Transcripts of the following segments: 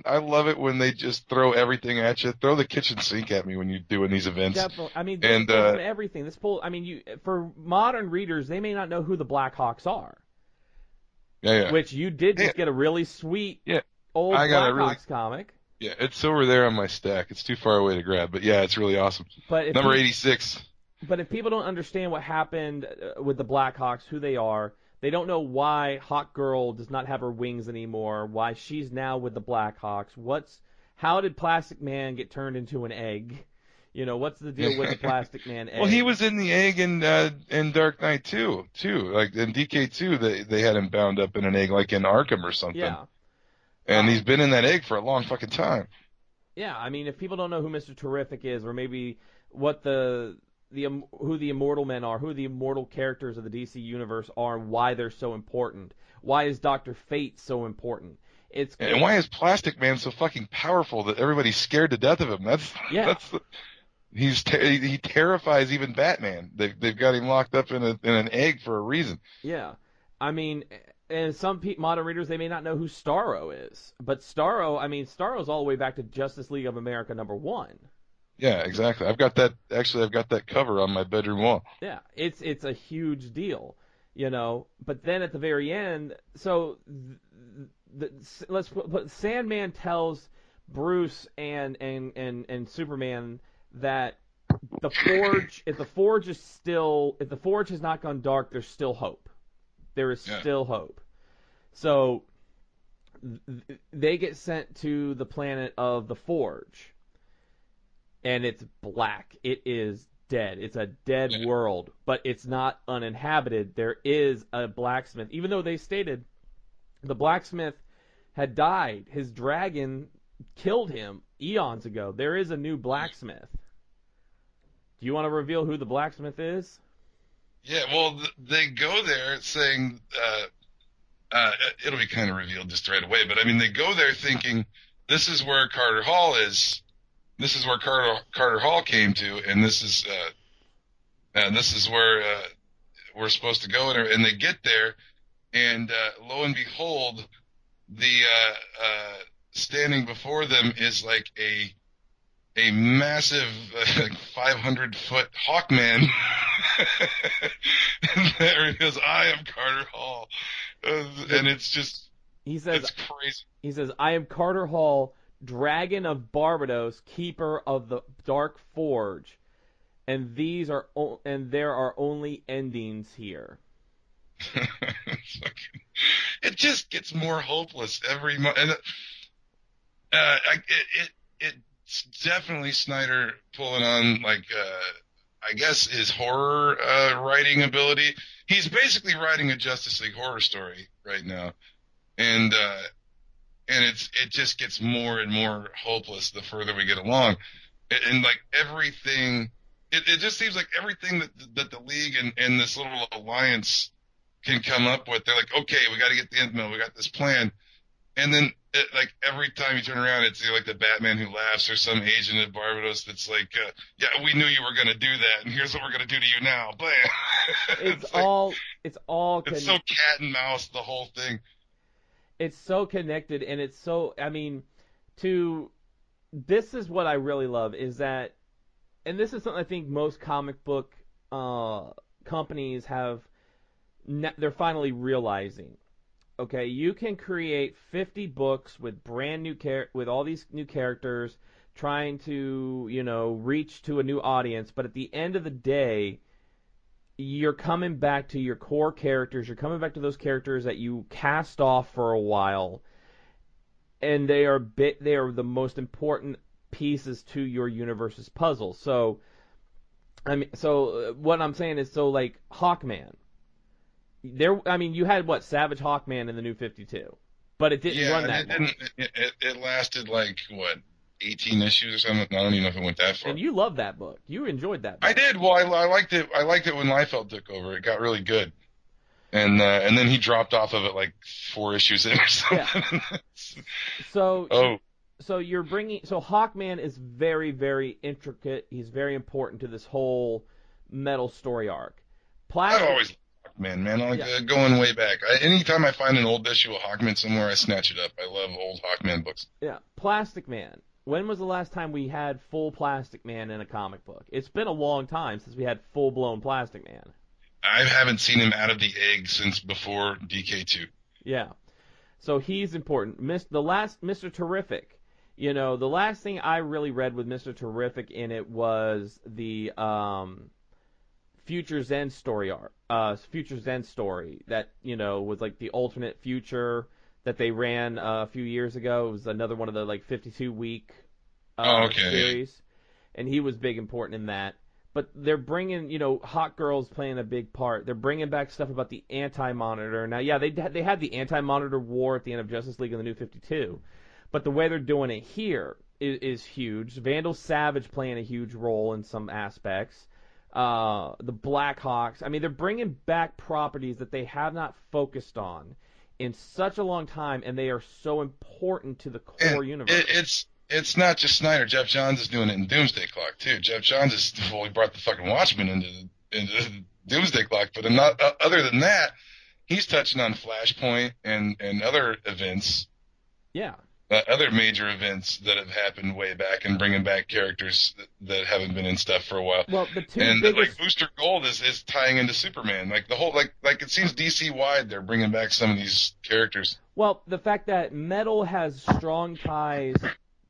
I love it when they just throw everything at you. Throw the kitchen sink at me when you're doing these events. Definitely. I mean, this And pulls from everything. This pull. I mean, for modern readers, they may not know who the Blackhawks are, yeah, which you did yeah, just get a really sweet yeah. old I got a really Blackhawks comic. yeah. It's over there on my stack. It's too far away to grab, but yeah, it's really awesome. But if Number people, 86. but if people don't understand what happened with the Blackhawks, who they are, they don't know why Hawk Girl does not have her wings anymore. Why she's now with the Blackhawks. How did Plastic Man get turned into an egg? You know, what's the deal with the Plastic Man egg? Well, he was in the egg in Dark Knight too. Like in DK2, they had him bound up in an egg, like in Arkham or something. Yeah. And he's been in that egg for a long fucking time. Yeah, I mean, if people don't know who Mr. Terrific is, or maybe what who the Immortal Men are, who the immortal characters of the DC universe are, and why they're so important, why is Doctor Fate so important? And why is Plastic Man so fucking powerful that everybody's scared to death of him? He terrifies even Batman. They've got him locked up in an egg for a reason. Yeah, I mean, and some modern readers, they may not know who Starro is, but Starro's all the way back to Justice League of America #1. Yeah, exactly. I've got that cover on my bedroom wall. Yeah, it's a huge deal, you know. But then at the very end, so let's put Sandman tells Bruce and Superman that the Forge, if the Forge has not gone dark, there's still hope. There is still hope. So they get sent to the planet of the Forge, and it's black. It is dead. It's a dead world, but it's not uninhabited. There is a blacksmith, even though they stated the blacksmith had died. His dragon killed him eons ago. There is a new blacksmith. Do you want to reveal who the blacksmith is? Yeah, well, they go there saying it'll be kind of revealed just right away, but I mean, they go there thinking this is where Carter Hall is. This is where Carter Hall came to, and this is where we're supposed to go. And they get there, and lo and behold, the standing before them is like a massive 500-foot Hawkman. And there he goes, I am Carter Hall. And it's just, it's crazy. He says, I am Carter Hall, Dragon of Barbados, Keeper of the Dark Forge, and there are only endings here. It just gets more hopeless every month. And it's definitely Snyder pulling on, like, I guess his horror writing ability. He's basically writing a Justice League horror story right now, and it just gets more and more hopeless the further we get along, and like everything, it just seems like everything that the League and this little alliance can come up with, they're like, okay, we got to get the end mill, we got this plan, and then like every time you turn around, it's like the Batman who laughs or some agent at Barbados that's like, yeah, we knew you were going to do that, and here's what we're going to do to you now. Bam! It's so cat and mouse, the whole thing. It's so connected, and it's so, I mean, this is what I really love, is that, and this is something I think most comic book companies they're finally realizing. Okay, you can create 50 books with brand new with all these new characters, trying to, reach to a new audience, but at the end of the day, you're coming back to your core characters. You're coming back to those characters that you cast off for a while, and they are the most important pieces to your universe's puzzle. So, what I'm saying is, like Hawkman. You had Savage Hawkman in the New 52, but it didn't run that long. It lasted like 18 issues or something. I don't even know if it went that far. And you loved that book. You enjoyed that book. I did. Well, I liked it. I liked it when Liefeld took over. It got really good, and then he dropped off of it like 4 issues in or something. Yeah. So you're so Hawkman is very, very intricate. He's very important to this whole Metal story arc. I've always liked Hawkman, man. Like Yeah, going way back. Anytime I find an old issue of Hawkman somewhere, I snatch it up. I love old Hawkman books. yeah. Plastic Man. When was the last time we had full Plastic Man in a comic book? It's been a long time since we had full blown Plastic Man. I haven't seen him out of the egg since before DK2. Yeah. So he's important. The last Mr. Terrific. The last thing I really read with Mr. Terrific in it was the Future Zen story art. Future Zen story that was like the alternate future that they ran a few years ago. It was another one of the like 52-week Oh, okay. series, and he was big important in that. But they're bringing, Hot Girl's playing a big part. They're bringing back stuff about the Anti-Monitor. Now, yeah, they had the Anti-Monitor war at the end of Justice League in the New 52, but the way they're doing it here is huge. Vandal Savage playing a huge role in some aspects. The Blackhawks. I mean, they're bringing back properties that they have not focused on in such a long time, and they are so important to the And core universe. it's not just Snyder. Jeff Johns is doing it in Doomsday Clock too. Jeff Johns is well, he brought the fucking Watchmen into Doomsday Clock, but not other than that, he's touching on Flashpoint and other events, Yeah. other major events that have happened way back, and bringing back characters that haven't been in stuff for a while. Well, the two And biggest. like Booster Gold is tying into Superman. Like the whole like it seems DC wide they're bringing back some of these characters. Well, the fact that Metal has strong ties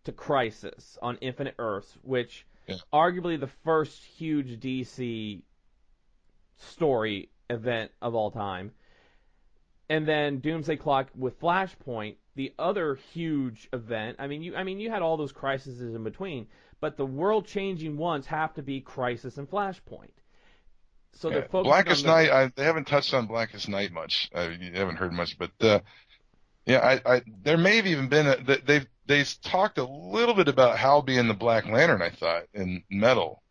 to Crisis on Infinite Earths, which Yeah. arguably the first huge DC story event of all time, and then Doomsday Clock with Flashpoint, the other huge event. You had all those crises in between, but the world-changing ones have to be Crisis and Flashpoint. So they're Yeah. focusing on Blackest those. Night, they haven't touched on Blackest Night much. You haven't heard much, but yeah, there may have even been they've talked a little bit about Hal being the Black Lantern. I thought in Metal.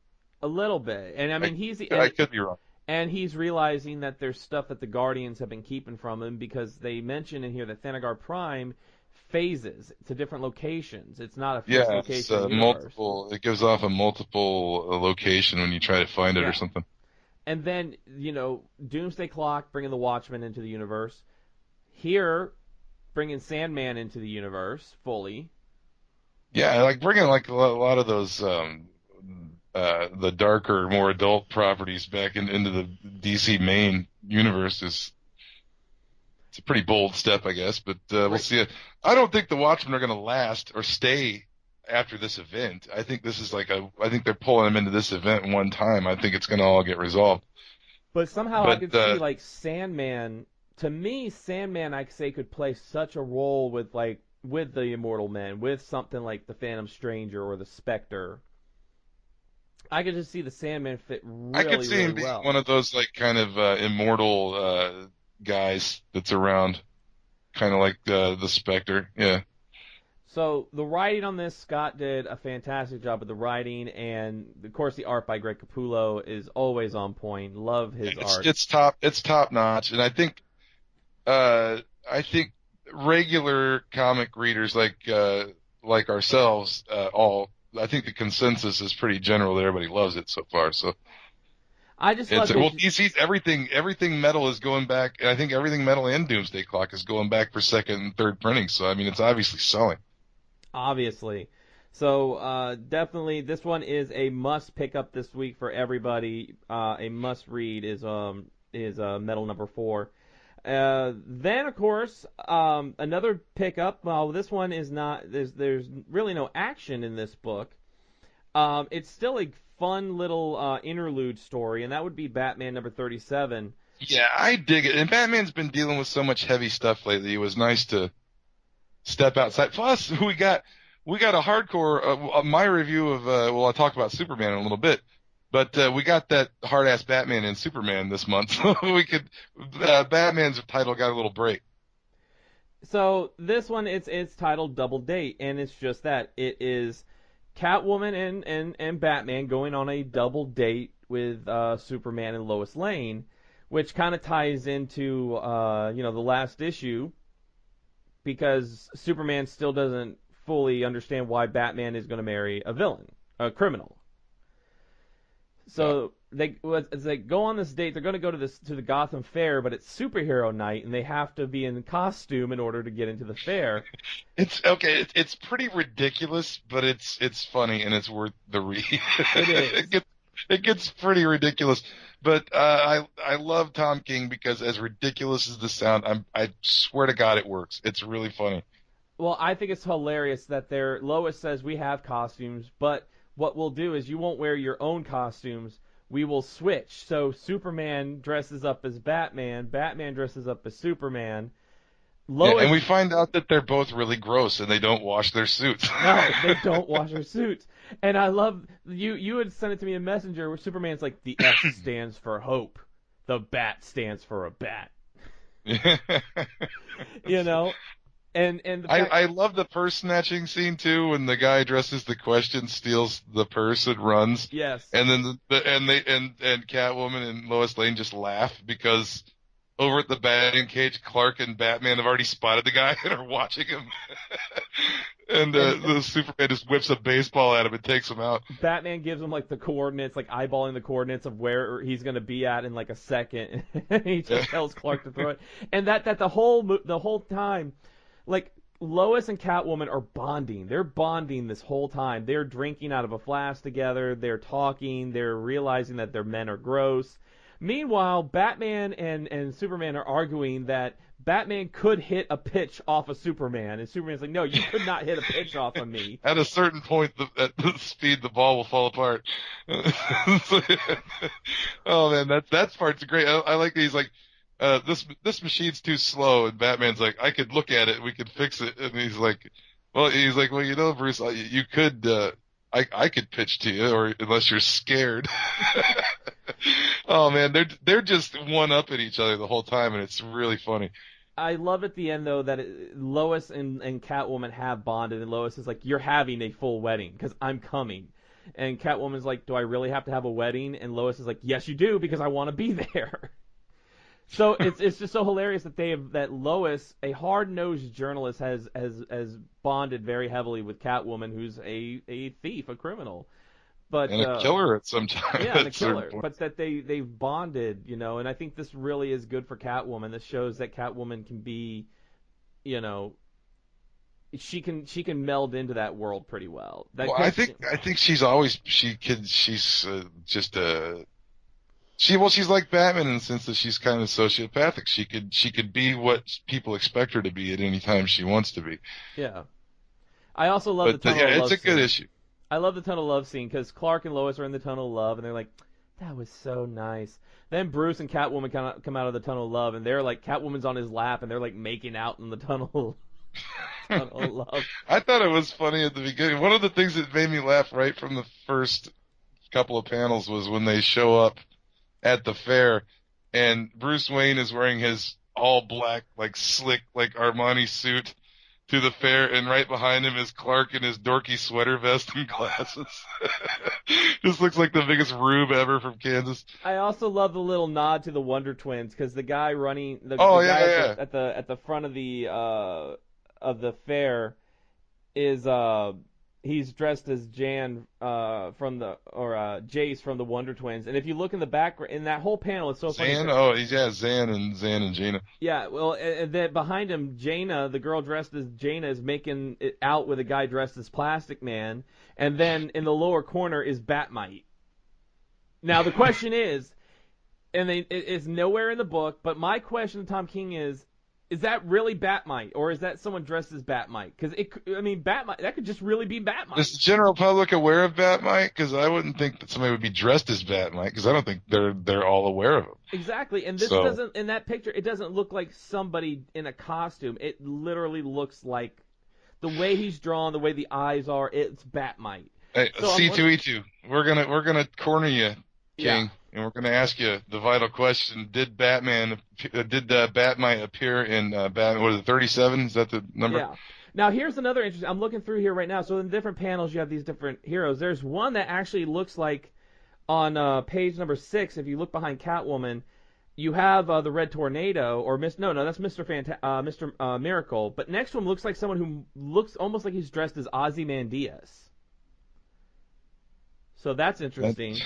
A little bit, and I mean I could be wrong. and he's realizing that there's stuff that the Guardians have been keeping from him because they mention in here that Thanagar Prime phases to different locations. It's not a fixed Yeah, location in the universe. multiple. It gives off a multiple location when you try to find it Yeah. or something. And then, Doomsday Clock bringing the Watchmen into the universe. Here, bringing Sandman into the universe fully. Yeah, like bringing like a lot of those the darker, more adult properties back into the DC main universe is it's a pretty bold step, I guess. But we'll Right. see. I don't think the Watchmen are going to last or stay after this event. I think this is I think they're pulling them into this event one time. I think it's going to all get resolved. But somehow I But could see, like, Sandman. To me, Sandman, I say, could play such a role with the Immortal Men, with something like the Phantom Stranger or the Spectre. I could just see the Sandman fit really, I could see really him being well. one of those like kind of immortal guys that's around, kind of like the Spectre. Yeah. So the writing on this, Scott did a fantastic job with the writing, and of course the art by Greg Capullo is always on point. Love his art. It's top notch, and I think regular comic readers like ourselves I think the consensus is pretty general that everybody loves it so far. So I just love DC's everything Metal is going back, and I think everything Metal and Doomsday Clock is going back for second and third printing. So I mean, it's obviously selling. obviously. So definitely, this one is a must pick up this week for everybody. A must read is Metal number 4. Then of course another pickup. Well, this one is not. There's really no action in this book. It's still a fun little interlude story, and that would be Batman number 37. Yeah, I dig it. And Batman's been dealing with so much heavy stuff lately. It was nice to step outside. Plus, we got a hardcore. My review of I'll talk about Superman in a little bit, but we got that hard ass Batman and Superman this month. So we could Batman's title got a little break. So this one, it's titled Double Date, and it's just that. It is Catwoman and Batman going on a double date with Superman and Lois Lane, which kind of ties into the last issue, because Superman still doesn't fully understand why Batman is going to marry a villain, a criminal. So they go on this date. They're going to go to the Gotham Fair, but it's superhero night, and they have to be in costume in order to get into the fair. It's okay. It's pretty ridiculous, but it's funny and it's worth the read. It is. It gets pretty ridiculous, but I love Tom King because as ridiculous as the sound, I swear to God it works. It's really funny. Well, I think it's hilarious that Lois says we have costumes, but what we'll do is you won't wear your own costumes. We will switch. So Superman dresses up as Batman, Batman dresses up as Superman. Yeah, Lois, and we find out that they're both really gross and they don't wash their suits. no, they don't wash their suits. And I love you had sent it to me in Messenger where Superman's like the S stands for hope. The bat stands for a bat. You know? And the fact, I love the purse snatching scene too when the guy dresses the Question steals the purse and runs, yes. and then and Catwoman and Lois Lane just laugh because over at the batting cage, Clark and Batman have already spotted the guy and are watching him, and the Superman just whips a baseball at him and takes him out. Batman gives him like the coordinates, like eyeballing the coordinates of where he's going to be at in like a second. And he just tells Clark to throw it, and that the whole time. Like, Lois and Catwoman are bonding. They're bonding this whole time. They're drinking out of a flask together. They're talking. They're realizing that their men are gross. Meanwhile, Batman and Superman are arguing that Batman could hit a pitch off of Superman. And Superman's like, no, you could not hit a pitch off of me. At a certain point, at the speed, the ball will fall apart. Oh man, that part's great. I like that he's like, this machine's too slow, and Batman's like, I could look at it, we could fix it, and he's like, well, you know, Bruce, you could, I could pitch to you, or unless you're scared. Oh man, they're just one up at each other the whole time, and it's really funny. I love at the end, though, that Lois and Catwoman have bonded, and Lois is like, you're having a full wedding, because I'm coming. And Catwoman's like, do I really have to have a wedding? And Lois is like, yes, you do, because I want to be there. So it's just so hilarious that Lois, a hard-nosed journalist, has bonded very heavily with Catwoman, who's a thief, a criminal, but And a killer at some time. yeah, and a at certain killer. point. But that they've bonded, you know, and I think this really is good for Catwoman. This shows that Catwoman can be, you know, she can meld into that world pretty well. Well, I think she's always she's just a. She's like Batman in the sense that she's kind of sociopathic. She could be what people expect her to be at any time she wants to be. Yeah. I also love the tunnel of love it's a good scene. issue. I love the tunnel of love scene because Clark and Lois are in the tunnel of love and they're like, that was so nice. Then Bruce and Catwoman come out of the tunnel of love and they're like, Catwoman's on his lap and they're like making out in the tunnel of love. I thought it was funny at the beginning. One of the things that made me laugh right from the first couple of panels was when they show up at the fair, and Bruce Wayne is wearing his all black, like slick, like Armani suit to the fair, and right behind him is Clark in his dorky sweater vest and glasses. Just looks like the biggest rube ever from Kansas. I also love the little nod to the Wonder Twins because the guy running the yeah. at the front of the fair is he's dressed as Jan Jace from the Wonder Twins, and if you look in the background in that whole panel, it's so funny. Zan and Jaina. Yeah, well, and then behind him, Jaina, the girl dressed as Jaina, is making it out with a guy dressed as Plastic Man, and then in the lower corner is Batmite. Now the question is, and it's nowhere in the book, but my question to Tom King is that really Batmite, or is that someone dressed as Batmite? Because Batmite, that could just really be Batmite. Is the general public aware of Batmite? Because I wouldn't think that somebody would be dressed as Batmite, because I don't think they're all aware of him. Exactly, and this doesn't, in that picture, it doesn't look like somebody in a costume. It literally looks like the way he's drawn, the way the eyes are. It's Batmite. Hey, so C2E2, we're gonna corner you, King. Yeah. And we're going to ask you the vital question: did Batmite appear in Batman? What is it, 37? Is that the number? Yeah. Now here's another interesting. I'm looking through here right now. So in different panels, you have these different heroes. There's one that actually looks like on page number 6. If you look behind Catwoman, you have the Red Tornado, or that's Mr. Miracle. But next to him looks like someone who looks almost like he's dressed as Ozymandias. So that's interesting.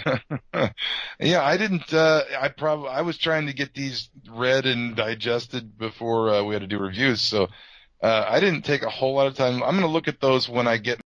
That's, yeah, I didn't. I was trying to get these read and digested before we had to do reviews, so I didn't take a whole lot of time. I'm going to look at those when I get